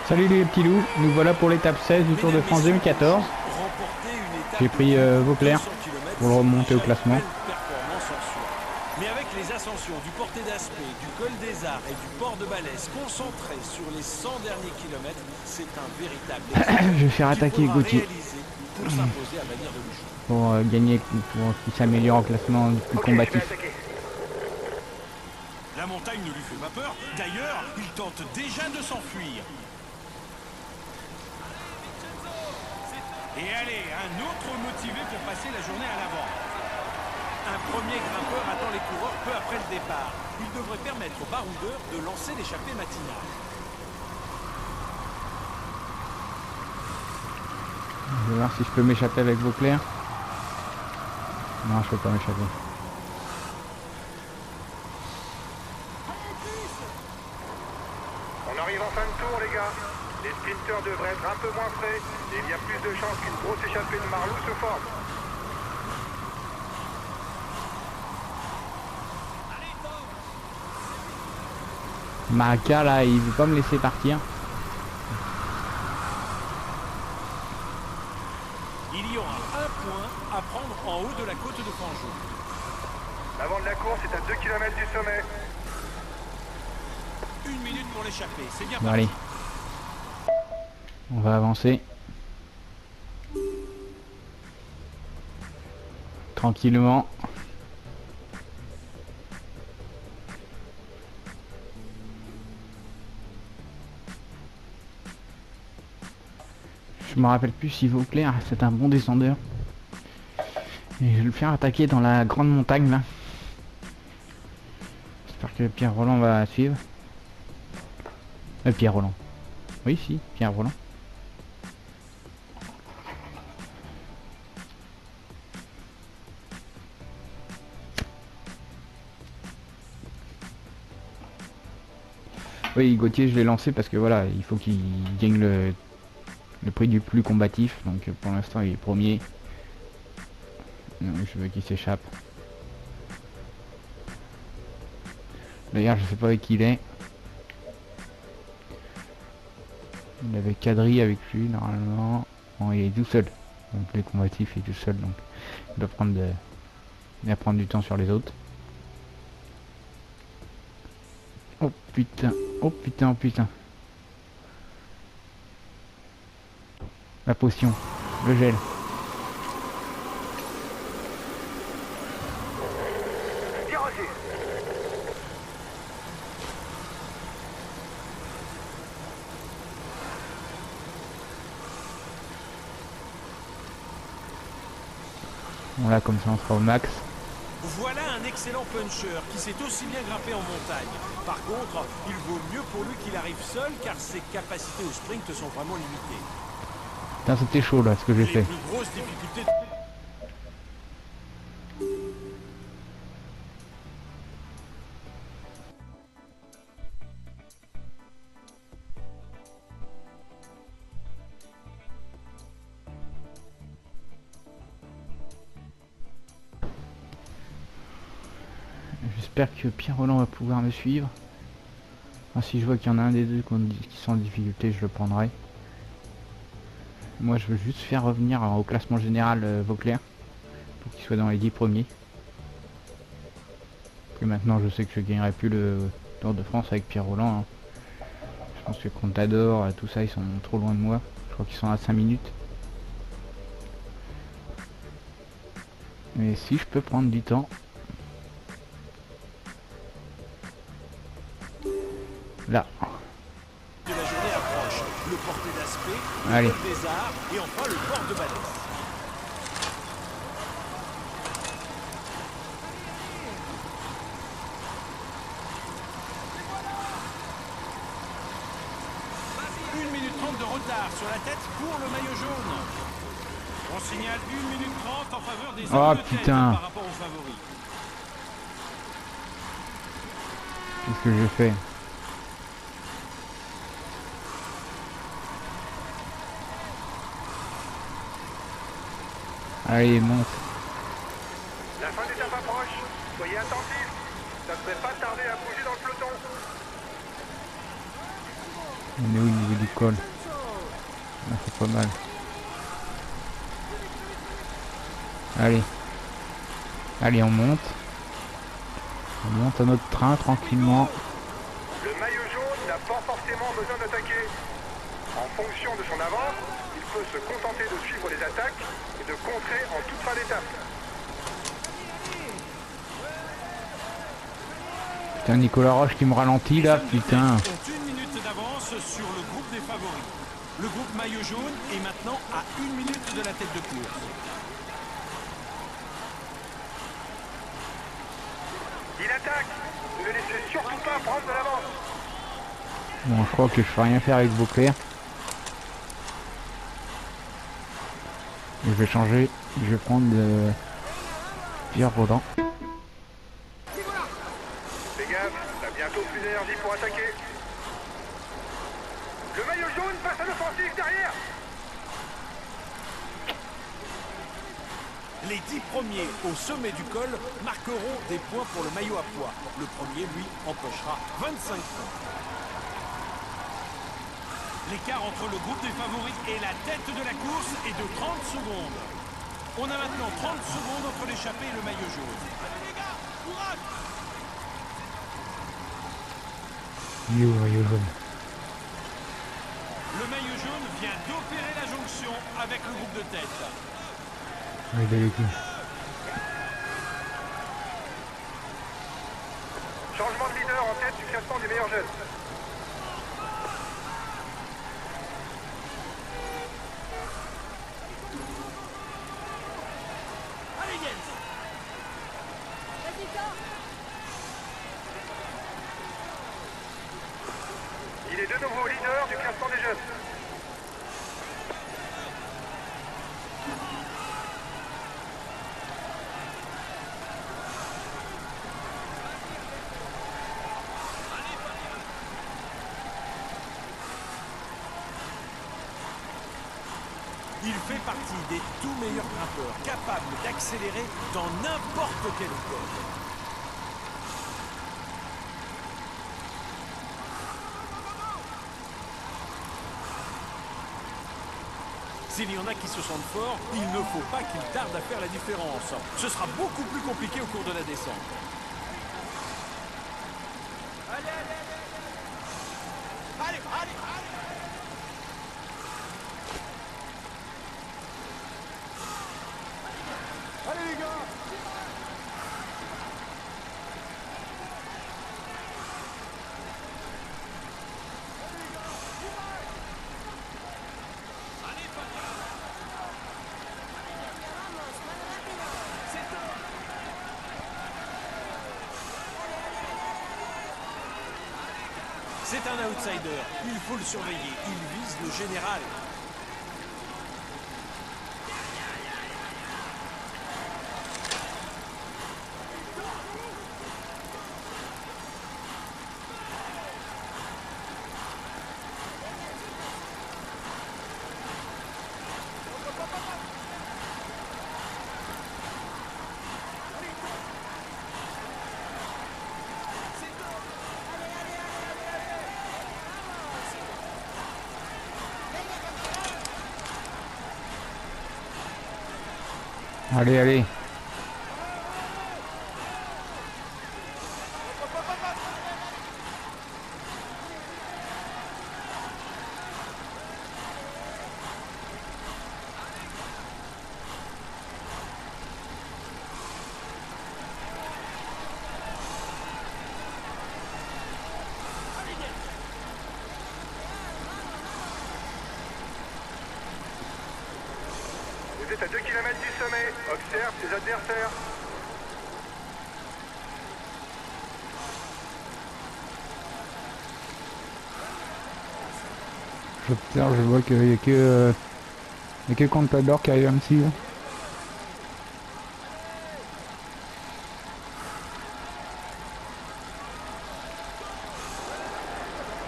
Salut les petits loups, nous voilà pour l'étape 16 du Tour de France 2014. J'ai pris Vauclair pour le remonter au classement. Mais avec les ascensions du Portet d'Aspet, du Col des Arts et du Port de Balès concentrés sur les 100 derniers kilomètres, c'est un véritable Je vais faire attaquer Gauthier pour s'imposer à Bagnères de Luchon. pour gagner, pour qu'il s'améliore au classement du plus combatif. La montagne ne lui fait pas peur, d'ailleurs, il tente déjà de s'enfuir. Et allez, un autre motivé pour passer la journée à l'avant. Un premier grimpeur attend les coureurs peu après le départ. Il devrait permettre aux baroudeurs de lancer l'échappée matinale. Je vais voir si je peux m'échapper avec Vauclair. Non, je peux pas m'échapper. On arrive en fin de tour, les gars. Les sprinteurs devraient être un peu moins frais et il y a plus de chances qu'une grosse échappée de Marlou se forme. Marca là, il veut pas me laisser partir. Il y aura un point à prendre en haut de la côte de Fangeau. L'avant de la course est à 2 km du sommet. 1 minute pour l'échapper, c'est bien Bon, parti. allez. On va avancer. Tranquillement. Je me rappelle plus si Vauclair c'est un bon descendeur. Et je vais le faire attaquer dans la grande montagne là. J'espère que Pierre Roland va suivre. Pierre Roland. Oui si, Pierre Roland. Oui, Gauthier je l'ai lancé parce que voilà, il faut qu'il gagne le prix du plus combatif. Donc pour l'instant il est premier. Donc, je veux qu'il s'échappe. D'ailleurs je sais pas avec qui il est. Il avait Cadry avec lui normalement. Bon, il est tout seul. Donc les combatifs il est tout seul, donc il doit prendre il va prendre du temps sur les autres. Oh putain, oh putain, oh putain. La potion, le gel. Tire aussi. Bon là comme ça on sera au max. Voilà un excellent puncher qui sait aussi bien grimper en montagne. Par contre, il vaut mieux pour lui qu'il arrive seul car ses capacités au sprint sont vraiment limitées. Putain c'était chaud là ce que j'ai Les fait. plus grosses difficultés... J'espère que Pierre Roland va pouvoir me suivre. Enfin, si je vois qu'il y en a un des deux qui sont en difficulté, je le prendrai. Moi je veux juste faire revenir au classement général Vauclair pour qu'il soit dans les 10 premiers. Et maintenant je sais que je gagnerai plus le Tour de France avec Pierre Roland. Hein. Je pense que Contador, tout ça ils sont trop loin de moi. Je crois qu'ils sont à 5 minutes. Mais si je peux prendre du temps. Là. de la journée approche. Le Portet d'Aspet, le Allez. Col des Arts et enfin le Port de Balès. Une minute 30 de retard sur la tête pour le maillot jaune. On signale 1 minute 30 en faveur des Oh, hommes de tête putain. par rapport aux favoris. Qu'est-ce que je fais? Allez, monte. La fin d'étape approche. Soyez attentifs. Ça ne devrait pas tarder à bouger dans le peloton. On est au niveau du col. Ah, c'est pas mal. Allez. Allez, on monte. On monte à notre train tranquillement. Le maillot jaune n'a pas forcément besoin d'attaquer. En fonction de son avance, il peut se contenter de suivre les attaques et de contrer en toute fin d'étape. Putain, Nicolas Roche qui me ralentit là, putain. Ont une minute d'avance sur le groupe des favoris. Le groupe maillot jaune est maintenant à 1 minute de la tête de course. Il attaque. Ne laissez surtout pas prendre de l'avance. Bon, je crois que je peux rien faire avec Beauclerc. Je vais changer. Je vais prendre Pierre Roland. Fais gaffe, t'as bientôt plus d'énergie pour attaquer. Le maillot jaune passe à l'offensive derrière. Les 10 premiers au sommet du col marqueront des points pour le maillot à pois. Le premier, lui, empochera 25 points. L'écart entre le groupe des favoris et la tête de la course est de 30 secondes. On a maintenant 30 secondes entre l'échappée et le maillot jaune. Allez les gars, courage! Il est où le maillot jaune? Le maillot jaune vient d'opérer la jonction avec le groupe de tête. Oui, il est avec lui. Changement de leader en tête du classement des meilleurs jeunes. Allez Jens! Il est de nouveau leader du classement des jeunes. Il fait partie des tout meilleurs grimpeurs, capables d'accélérer dans n'importe quel col. S'il y en a qui se sentent forts, il ne faut pas qu'ils tardent à faire la différence. Ce sera beaucoup plus compliqué au cours de la descente. Allez, allez, allez, allez, allez, allez. Allez les gars! C'est un outsider, il faut le surveiller, il vise le général. Allez, allez. Vous êtes à 2 km du sommet. Observe ses adversaires. J'observe, je vois qu'il n'y a que... il y a que Contador qui arrive à me suivre.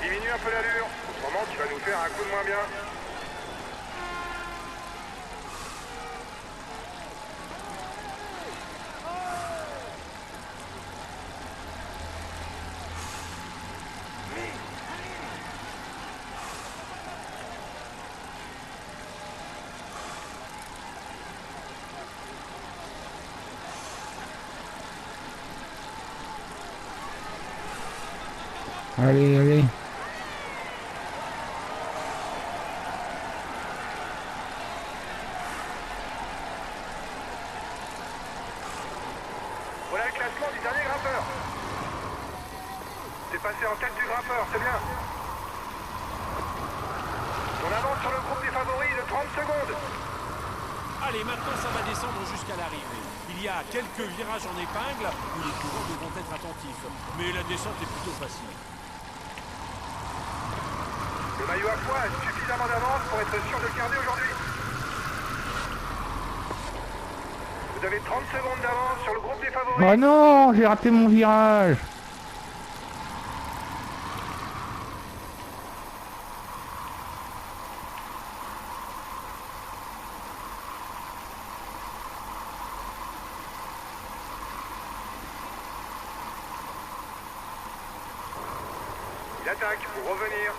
Diminue un peu l'allure. Autrement, tu vas nous faire un coup de moins bien. Allez, allez. Voilà le classement du dernier grimpeur. C'est passé en tête du grimpeur, c'est bien. On avance sur le groupe des favoris de 30 secondes. Allez, maintenant ça va descendre jusqu'à l'arrivée. Il y a quelques virages en épingle où les coureurs devront être attentifs. Mais la descente est plutôt facile. Le maillot à pois a suffisamment d'avance pour être sûr de le garder aujourd'hui. Vous avez 30 secondes d'avance sur le groupe des favoris. Oh non, j'ai raté mon virage. Il attaque pour revenir.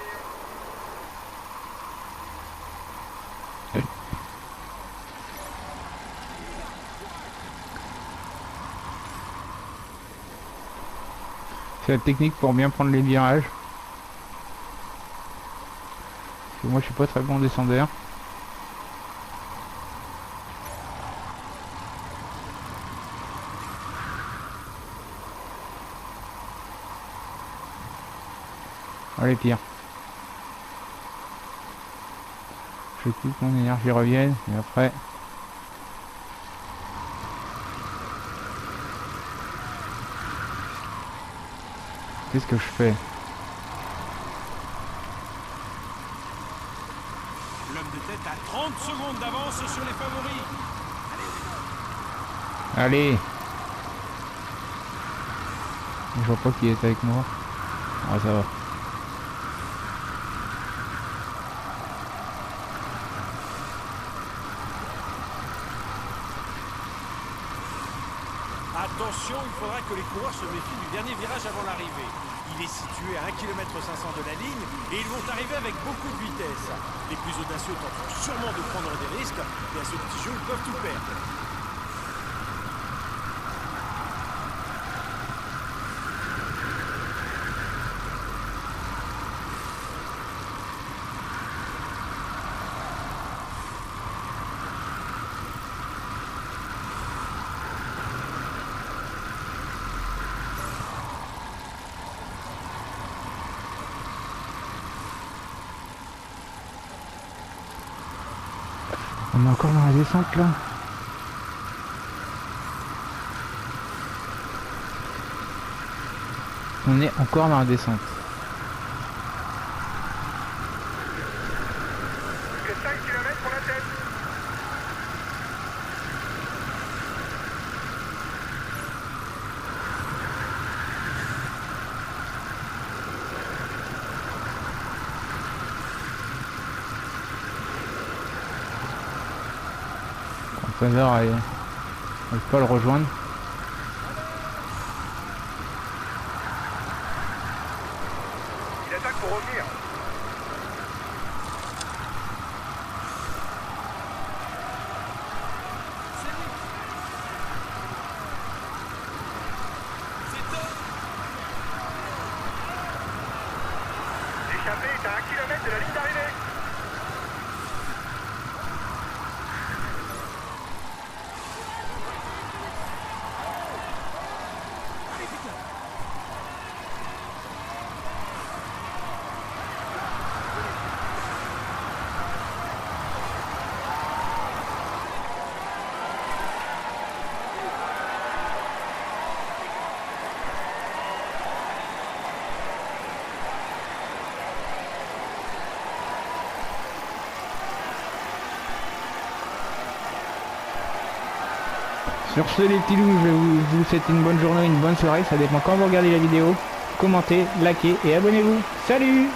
C'est la technique pour bien prendre les virages. Parce que moi je suis pas très bon descendeur. Allez pire. Je veux plus que mon énergie revienne et après. Qu'est-ce que je fais? L'homme de tête a 30 secondes d'avance sur les favoris. Allez. Je vois pas qui est avec moi. Ah ça va. Attention, il faudra que les coureurs se méfient du dernier virage avant l'arrivée. Il est situé à 1,5 km de la ligne et ils vont arriver avec beaucoup de vitesse. Les plus audacieux tenteront sûrement de prendre des risques et à ce petit jeu, ils peuvent tout perdre. On est encore dans la descente là. On est encore dans la descente. Plus que 5 km pour la tête. Quasar arrive pas à le rejoindre. Il attaque pour revenir. L'échappée est à 1 km de la ligne d'arrivée. Sur ce les petits loups, je vous souhaite une bonne journée, une bonne soirée, ça dépend quand vous regardez la vidéo. Commentez, likez et abonnez-vous. Salut!